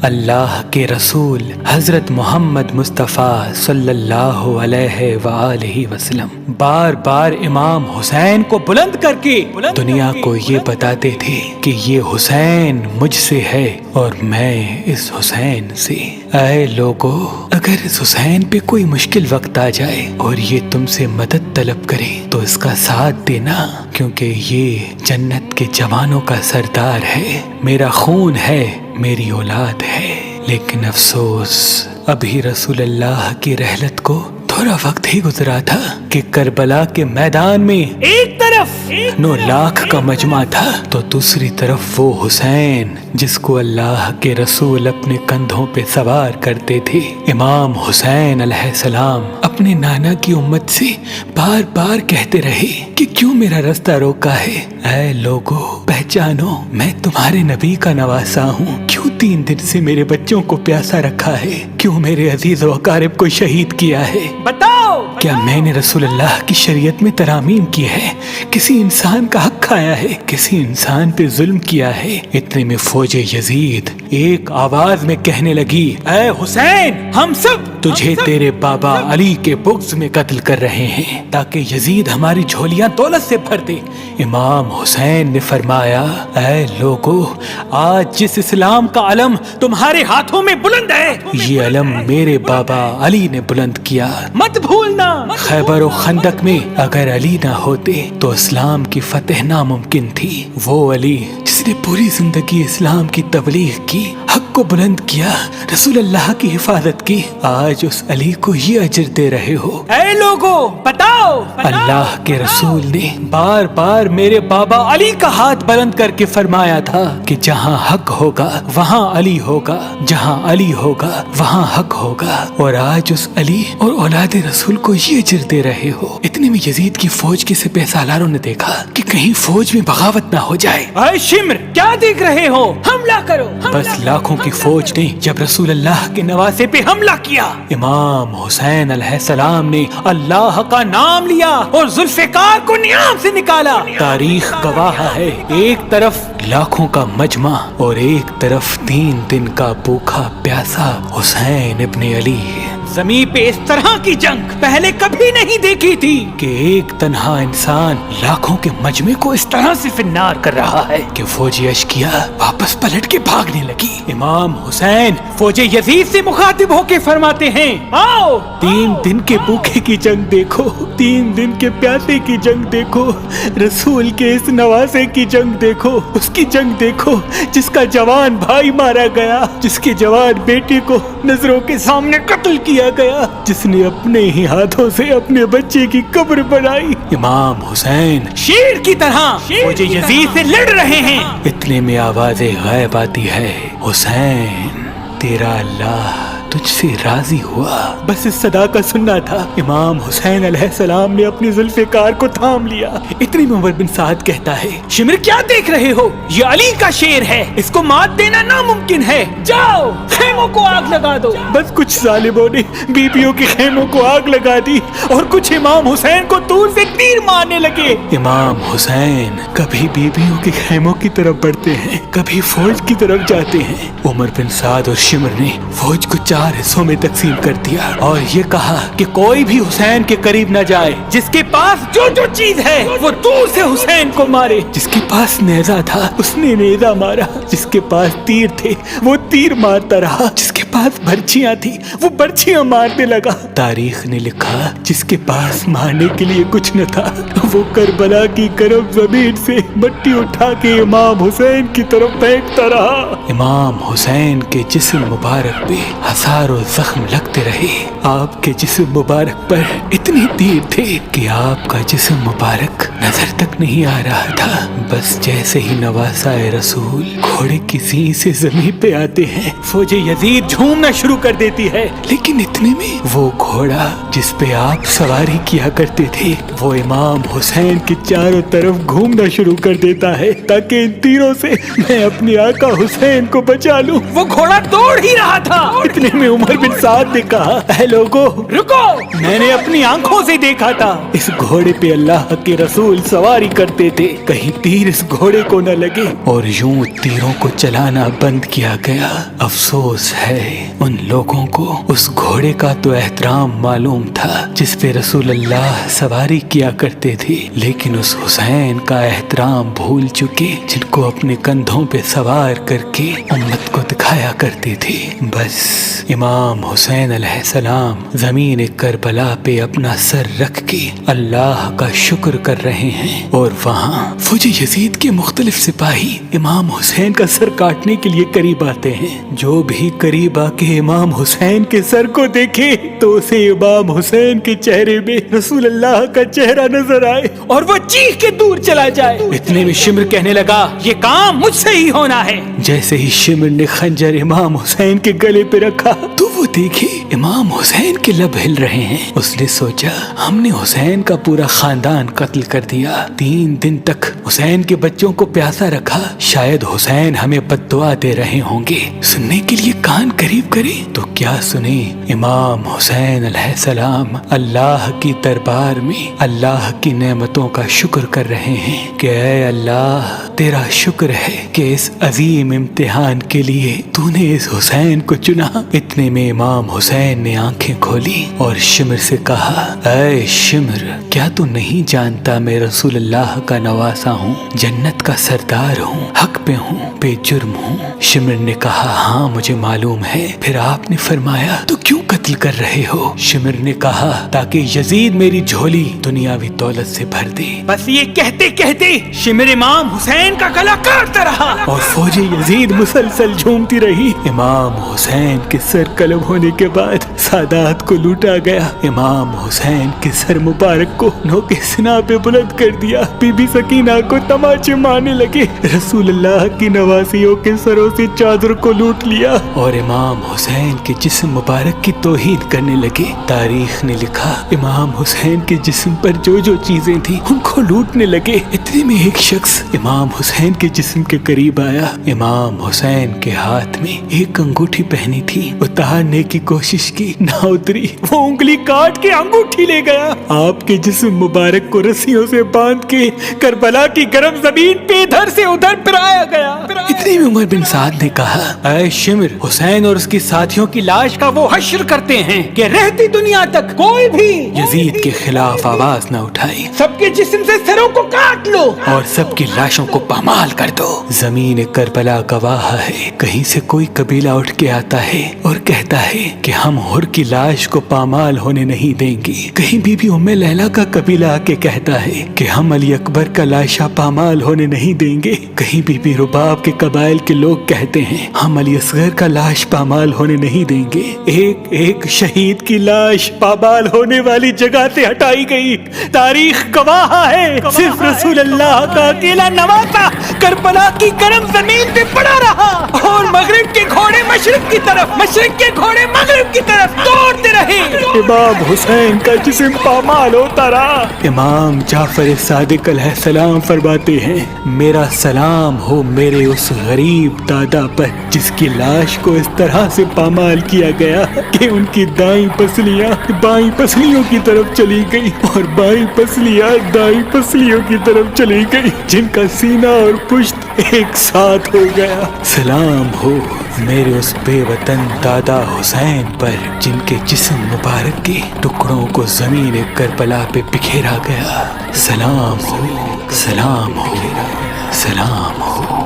اللہ کے رسول حضرت محمد مصطفیٰ صلی اللہ علیہ وآلہ وسلم بار بار امام حسین کو بلند کر کے دنیا کو یہ بتاتے تھے کہ یہ حسین مجھ سے ہے اور میں اس حسین سے۔ اے لوگو، اگر اس حسین پہ کوئی مشکل وقت آ جائے اور یہ تم سے مدد طلب کرے تو اس کا ساتھ دینا، کیونکہ یہ جنت کے جوانوں کا سردار ہے، میرا خون ہے، میری اولاد ہے۔ لیکن افسوس، ابھی رسول اللہ کی رحلت کو تھوڑا وقت ہی گزرا تھا کہ کربلا کے میدان میں ایک طرف 9 لاکھ کا مجمع تھا تو دوسری طرف وہ حسین جس کو اللہ کے رسول اپنے کندھوں پہ سوار کرتے تھے۔ امام حسین علیہ السلام اپنے نانا کی امت سے بار بار کہتے رہے کہ کیوں میرا رستہ روکا ہے؟ اے لوگو، پہچانو، میں تمہارے نبی کا نواسا ہوں۔ کیوں 3 دن سے میرے بچوں کو پیاسا رکھا ہے؟ کیوں میرے عزیز و اقارب کو شہید کیا ہے؟ بتاؤ، کیا میں نے رسول اللہ کی شریعت میں ترامیم کی ہے؟ کسی انسان کا حق کھایا ہے؟ کسی انسان پہ ظلم کیا ہے؟ اتنے میں فوج یزید ایک آواز میں کہنے لگی، اے حسین، ہم سب تجھے تیرے بابا علی کے بغض میں قتل کر رہے ہیں تاکہ یزید ہماری جھولیاں دولت سے بھر دے۔ امام حسین نے فرمایا، اے لوگو، آج جس اسلام کا علم تمہارے ہاتھوں میں بلند ہے، یہ علم میرے بابا علی نے بلند کیا۔ مت بھولنا، خیبر و خندق میں اگر علی نہ ہوتے تو اسلام کی فتح ناممکن تھی۔ وہ علی جس نے پوری زندگی اسلام کی تبلیغ کی، حق کو بلند کیا، رسول اللہ کی حفاظت کی، آج اس علی کو یہ اجر دے رہے ہو۔ اے لوگو، بتاؤ، اللہ کے رسول نے بار بار میرے بابا علی کا ہاتھ بلند کر کے فرمایا تھا کہ جہاں حق ہوگا وہاں علی ہوگا، جہاں علی ہوگا وہاں حق ہوگا، اور آج اس علی اور اولاد رسول کو یہ اجر دے رہے ہو۔ اتنے میں یزید کی فوج کے سپہ سالاروں نے دیکھا کہ کہیں فوج میں بغاوت نہ ہو جائے۔ اے شمر، کیا دیکھ رہے ہو؟ حملہ کرو۔ بس لاکھوں کی فوج نے جب رسول اللہ کے نواسے پہ حملہ کیا، امام حسین علیہ السلام نے اللہ کا نام لیا اور ذوالفقار کو نیام سے نکالا۔ تاریخ گواہ ہے، ایک طرف لاکھوں کا مجمع اور ایک طرف 3 دن کا بھوکا پیاسا حسین ابن علی۔ زمین پہ اس طرح کی جنگ پہلے کبھی نہیں دیکھی تھی کہ ایک تنہا انسان لاکھوں کے مجمع کو اس طرح سے فنار کر رہا ہے کہ فوج اشکیا واپس پلٹ کے بھاگنے لگی۔ امام حسین فوج یزید سے مخاطب ہو کے فرماتے ہیں، آؤ، 3 دن کے بھوکے کی جنگ دیکھو، 3 دن کے پیاسے کی جنگ دیکھو، رسول کے اس نواسے کی جنگ دیکھو، اس کی جنگ دیکھو جس کا جوان بھائی مارا گیا، جس کے جوان بیٹے کو نظروں کے سامنے قتل کیا گیا، جس نے اپنے ہی ہاتھوں سے اپنے بچے کی قبر بنائی۔ امام حسین شیر کی طرح فوج یزید سے لڑ رہے ہیں۔ اتنے میں آواز غائب آتی ہے، حسین، تیرا اللہ تجھ سے راضی ہوا۔ بس اس صدا کا سننا تھا، امام حسین علیہ السلام نے اپنی ذوالفقار کو تھام لیا۔ اتنی میں عمر بن سعد کہتا ہے، شمر، کیا دیکھ رہے ہو؟ یہ علی کا شیر ہے، اس کو مات دینا ناممکن ہے، جاؤ خیموں کو آگ لگا دو۔ بس کچھ ظالموں نے بیبیوں کے خیموں کو آگ لگا دی اور کچھ امام حسین کو دور سے تیر مارنے لگے۔ امام حسین کبھی بیبیوں کے خیموں کی طرف بڑھتے ہیں، کبھی فوج کی طرف جاتے ہیں۔ عمر بن سعد اور شمر نے فوج کو 4 حصوں میں تقسیم کر دیا اور یہ کہا کہ کوئی بھی حسین کے قریب نہ جائے، جس کے پاس جو چیز ہے وہ دور سے حسین کو مارے۔ جس کے پاس نیزہ تھا اس نے نیزہ مارا، جس کے پاس تیر تھے وہ تیر مارتا رہا، جس کے پاس برچیاں تھی وہ برچیاں مارنے لگا۔ تاریخ نے لکھا، جس کے پاس مارنے کے لیے کچھ نہ تھا وہ کربلا کی کرب زمین سے مٹی اٹھا کے امام حسین کی طرف پھینکتا رہا۔ امام حسین کے جسم مبارک پہ ہزاروں زخم لگتے رہے، آپ کے جسم مبارک پر اتنے تیر تھے کہ آپ کا جسم مبارک نظر تک نہیں آ رہا تھا۔ بس جیسے ہی نواسا رسول گھوڑے کی زین سے زمین پہ آتے ہیں، فوج یزید جھومنا شروع کر دیتی ہے، لیکن اتنے میں وہ گھوڑا جس پہ آپ سواری کیا کرتے تھے وہ امام حسین کے چاروں طرف گھومنا شروع کر دیتا ہے تاکہ ان تیروں سے میں اپنے آقا حسین کو بچا لوں۔ وہ گھوڑا دوڑ ہی رہا تھا، اتنے میں عمر بن سعد نے کہا اے لوگو رکو، میں نے اپنی آنکھوں سے دیکھا تھا اس گھوڑے پہ اللہ کے رسول سواری کرتے تھے، کہیں تیر اس گھوڑے کو نہ لگے، اور یوں تیروں کو چلانا بند کیا گیا۔ افسوس ہے ان لوگوں کو اس گھوڑے کا تو احترام معلوم تھا جس پہ رسول اللہ سواری کیا کرتے تھے، لیکن اس حسین کا احترام بھول چکے جن کو اپنے کندھوں پہ سوار کر کے امت کو دکھایا کرتے تھے۔ بس امام حسین علیہ السلام زمین کربلا پہ اپنا سر رکھ کے اللہ کا شکر کر رہے ہیں، اور وہاں فوج یزید کے مختلف سپاہی امام حسین کا سر کاٹنے کے لیے قریب آتے ہیں۔ جو بھی قریب آ کے امام حسین کے سر کو دیکھے تو اسے امام حسین کے چہرے میں رسول اللہ کا چہرہ نظر آئے اور وہ چیخ کے دور چلا جائے۔ اتنے میں شمر کہنے لگا یہ کام مجھ سے ہی ہونا ہے۔ جیسے ہی شمر نے خنجر امام حسین کے گلے پہ رکھا تو وہ دیکھے امام حسین کے لب ہل رہے ہیں۔ اس نے سوچا ہم نے حسین کا پورا خاندان قتل کر دیا، 3 دن تک حسین کے بچوں کو پیاسا رکھا، شاید حسین ہمیں بد دعا دے رہے ہوں گے۔ سننے کے لیے کان قریب کرے تو کیا سنے، امام حسین علیہ السلام اللہ کی دربار میں اللہ کی نعمتوں کا شکر کر رہے ہیں کہ اے اللہ تیرا شکر ہے کہ اس عظیم امتحان کے لیے تو نے اس حسین کو چنا۔ اتنے میں امام حسین نے آنکھیں کھولی اور شمر سے کہا اے شمر کیا تو نہیں جانتا میں رسول اللہ کا نواسا ہوں، جنت کا سردار ہوں، حق پہ ہوں، بے جرم ہوں؟ شمر نے کہا ہاں مجھے معلوم ہے۔ پھر آپ نے فرمایا تو کیوں قتل کر رہے ہو؟ شمر نے کہا تاکہ یزید میری جھولی دنیاوی دولت سے بھر دے۔ بس یہ کہتے کہتے شمر امام حسین کا گلا کاٹتا رہا اور فوج یزید مسلسل جھومتی رہی۔ امام حسین کے سر قلم ہونے کے بعد سادات کو لوٹا گیا۔ امام حسین کے سر مبارک کو نوکے سنا پہ بلند کر دیا۔ بی بی سکینہ کو تماچے مارنے لگے۔ رسول اللہ کی نواسیوں کے سروں سے چادر کو لوٹ لیا اور امام حسین کے جسم مبارک کی توہین کرنے لگے۔ تاریخ نے لکھا امام حسین کے جسم پر جو جو چیزیں تھیں ان کو لوٹنے لگے۔ اتنے میں ایک شخص امام حسین کے جسم کے قریب آیا۔ امام حسین کے ہاتھ میں ایک انگوٹھی پہنی تھی، اتارنے کی کوشش کی نہ اتری، وہ انگلی کاٹ کے انگوٹھی لے گیا۔ آپ کے جسم مبارک کو رسیوں سے باندھ کے کربلا کی گرم زمین پہ ادھر سے ادھر پھرایا گیا۔ اتنے میں عمر بن سعد نے کہا اے شمر حسین اور اس کی ساتھیوں کی لاش کا وہ حشر کرتے ہیں کہ رہتی دنیا تک کوئی بھی یزید کے خلاف آواز نہ اٹھائے، سب کے جسم سے سروں کو کاٹ لو اور سب کی لاشوں کو پامال کر دو۔ زمین کربلا گواہ ہے، کہیں سے کوئی قبیلہ اٹھ کے آتا ہے اور کہتا ہے کہ ہم حر کی لاش کو پامال ہونے نہیں دیں گے، کہیں بی بی ام لیلا کا قبیلہ آ کے کہتا ہے کہ ہم علی اکبر کا لاشا پامال ہونے نہیں دیں گے، کہیں بی بی رباب کے قبائل کے لوگ کہتے ہیں ہم علی اصغر کا لاش پامال ہونے نہیں دیں گے۔ ایک ایک شہید کی لاش پامال ہونے والی جگہ سے ہٹائی گئی۔ تاریخ گواہ ہے صرف رسول اللہ کا اکیلا نواسا کربلا کی گرم زمین پہ پڑا رہا اور مغرب کے گھوڑے مشرق کی طرف، مشرق کے گھوڑے مغرب کی طرف دوڑتے رہے۔ امام حسین کا جسم پامال ہوتا رہا۔ امام جعفر صادق علیہ السلام فرماتے ہیں میرا سلام ہو میرے اس غریب دادا پر جس کی لاش کو اس طرح سے پامال کیا گیا کہ ان کی دائیں پسلیاں بائیں پسلیوں کی طرف چلی گئی اور بائیں پسلیاں دائیں پسلیوں کی طرف چلی گئی، جن کا سینہ اور پشت ایک ساتھ ہو گیا۔ سلام ہو میرے اس بے وطن دادا حسین پر جن کے جسم مبارک کے ٹکڑوں کو زمین کربلا پہ بکھیرا گیا۔ سلام ہو، سلام ہو، سلام ہو۔